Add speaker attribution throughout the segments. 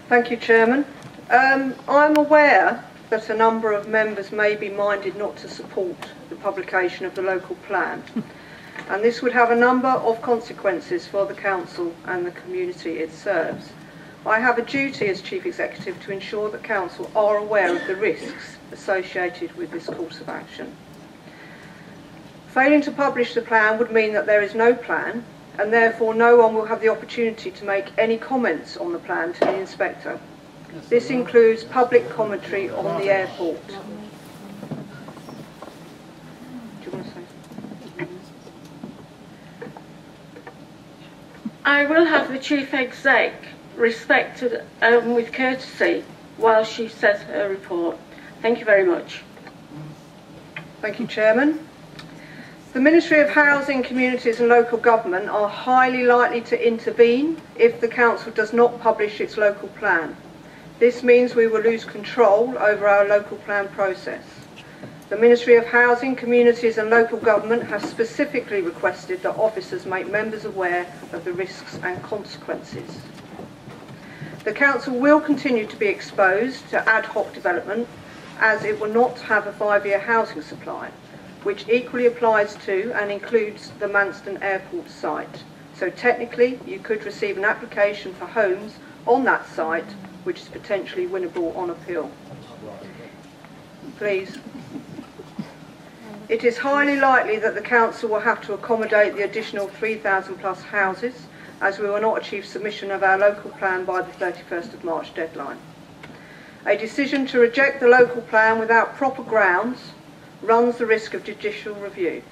Speaker 1: Thank you, Chairman. I'm aware that a number of members may be minded not to support the publication of the local plan, and this would have a number of consequences for the Council and the community it serves. I have a duty as Chief Executive to ensure that Council are aware of the risks associated with this course of action. Failing to publish the plan would mean that there is no plan, and therefore no one will have the opportunity to make any comments on the plan to the Inspector. This includes public commentary on the airport. Do you want to say something?
Speaker 2: I will have the Chief Exec respected with courtesy while she says her report. Thank you very much.
Speaker 1: Thank you, Chairman. The Ministry of Housing, Communities and Local Government are highly likely to intervene if the Council does not publish its local plan. This means we will lose control over our local plan process. The Ministry of Housing, Communities and Local Government has specifically requested that officers make members aware of the risks and consequences. The Council will continue to be exposed to ad hoc development, as it will not have a 5-year housing supply, which equally applies to and includes the Manston Airport site. So technically you could receive an application for homes on that site which is potentially winnable on appeal. Please. It is highly likely that the Council will have to accommodate the additional 3,000 plus houses, as we will not achieve submission of our local plan by the 31st of March deadline. A decision to reject the local plan without proper grounds runs the risk of judicial review.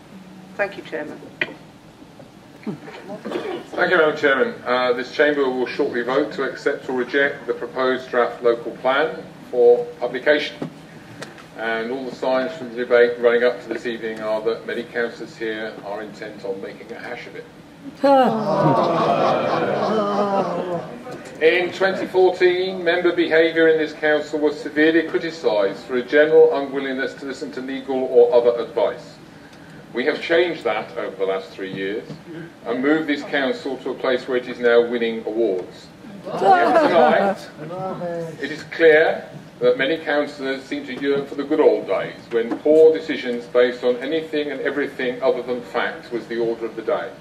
Speaker 1: Thank you, Chairman.
Speaker 3: Thank you, Madam Chairman. This Chamber will shortly vote to accept or reject the proposed draft local plan for publication. And all the signs from the debate running up to this evening are that many councillors here are intent on making a hash of it. In 2014, member behaviour in this council was severely criticised for a general unwillingness to listen to legal or other advice. We have changed that over the last 3 years and moved this council to a place where it is now winning awards. Yet tonight, it is clear that many councillors seem to yearn for the good old days when poor decisions based on anything and everything other than fact was the order of the day.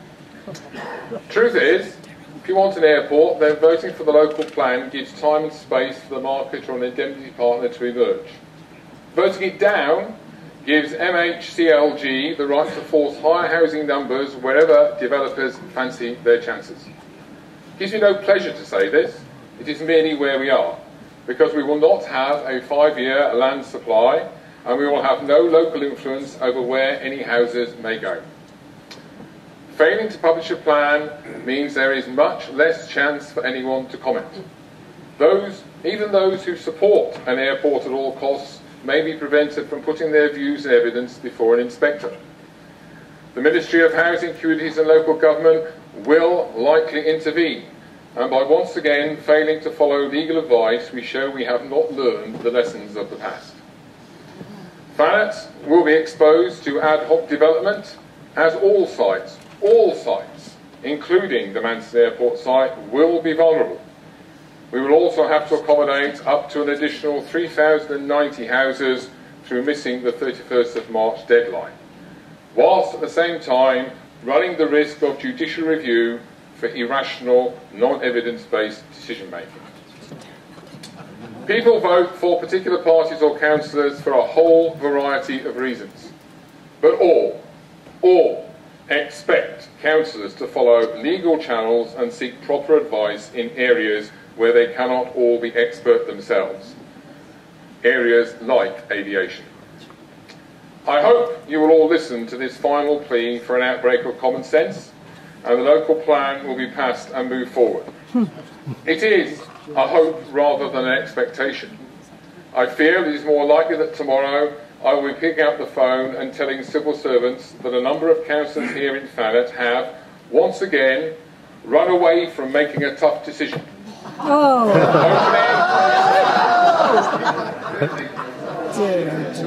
Speaker 3: Truth is, if you want an airport, then voting for the local plan gives time and space for the market or an indemnity partner to emerge. Voting it down gives MHCLG the right to force higher housing numbers wherever developers fancy their chances. It gives me no pleasure to say this, it is merely where we are, because we will not have a 5-year land supply and we will have no local influence over where any houses may go. Failing to publish a plan means there is much less chance for anyone to comment. Even those who support an airport at all costs may be prevented from putting their views and evidence before an inspector. The Ministry of Housing, Communities and Local Government will likely intervene, and by once again failing to follow legal advice, we show we have not learned the lessons of the past. Thanet will be exposed to ad hoc development, as all sites, including the Manston Airport site, will be vulnerable. We will also have to accommodate up to an additional 3,090 houses through missing the 31st of March deadline, whilst at the same time running the risk of judicial review for irrational, non-evidence-based decision-making. People vote for particular parties or councillors for a whole variety of reasons, but all expect councillors to follow legal channels and seek proper advice in areas where they cannot all be expert themselves, areas like aviation. I hope you will all listen to this final plea for an outbreak of common sense, and the local plan will be passed and move forward. It is a hope rather than an expectation. I feel it is more likely that tomorrow I will be picking up the phone and telling civil servants that a number of councillors here in Thanet have, once again, run away from making a tough decision.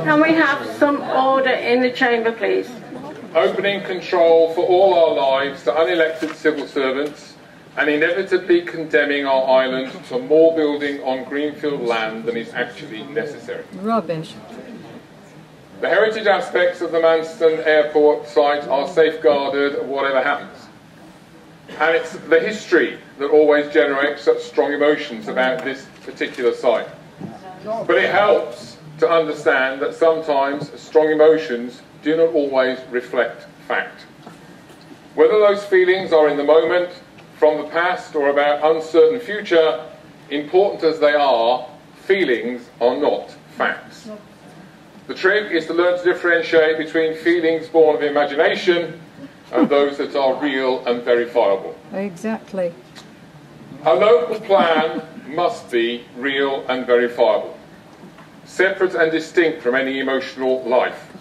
Speaker 2: Can we have some order in the chamber, please?
Speaker 3: Opening control for all our lives to unelected civil servants and inevitably condemning our island to more building on greenfield land than is actually necessary.
Speaker 4: Rubbish.
Speaker 3: The heritage aspects of the Manston Airport site are safeguarded whatever happens. And it's the history that always generates such strong emotions about this particular site. But it helps to understand that sometimes strong emotions do not always reflect fact. Whether those feelings are in the moment, from the past, or about uncertain future, important as they are, feelings are not facts. The trick is to learn to differentiate between feelings born of imagination and those that are real and verifiable.
Speaker 4: Exactly.
Speaker 3: A local plan must be real and verifiable, separate and distinct from any emotional life.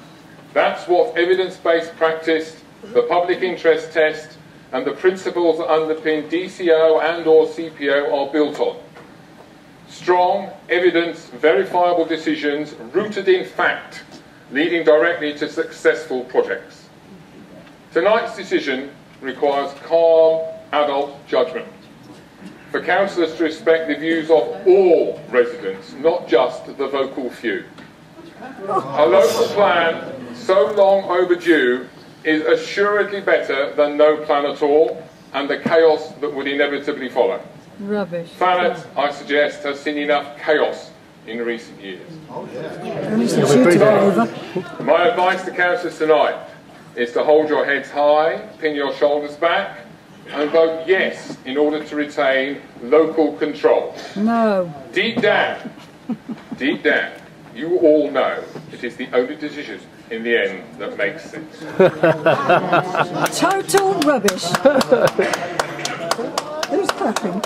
Speaker 3: That's what evidence-based practice, the public interest test, and the principles that underpin DCO and or CPO are built on. Strong, evidence, verifiable decisions rooted in fact, leading directly to successful projects. Tonight's decision requires calm, adult judgment for councillors to respect the views of all residents, not just the vocal few. A local plan so long overdue is assuredly better than no plan at all and the chaos that would inevitably follow.
Speaker 4: Rubbish.
Speaker 3: Thanet, I suggest, has seen enough chaos in recent years. My advice to councillors tonight is to hold your heads high, pin your shoulders back, and vote yes in order to retain local control.
Speaker 4: No.
Speaker 3: Deep down, you all know it is the only decision in the end that makes sense.
Speaker 4: Total rubbish. Who's clapping?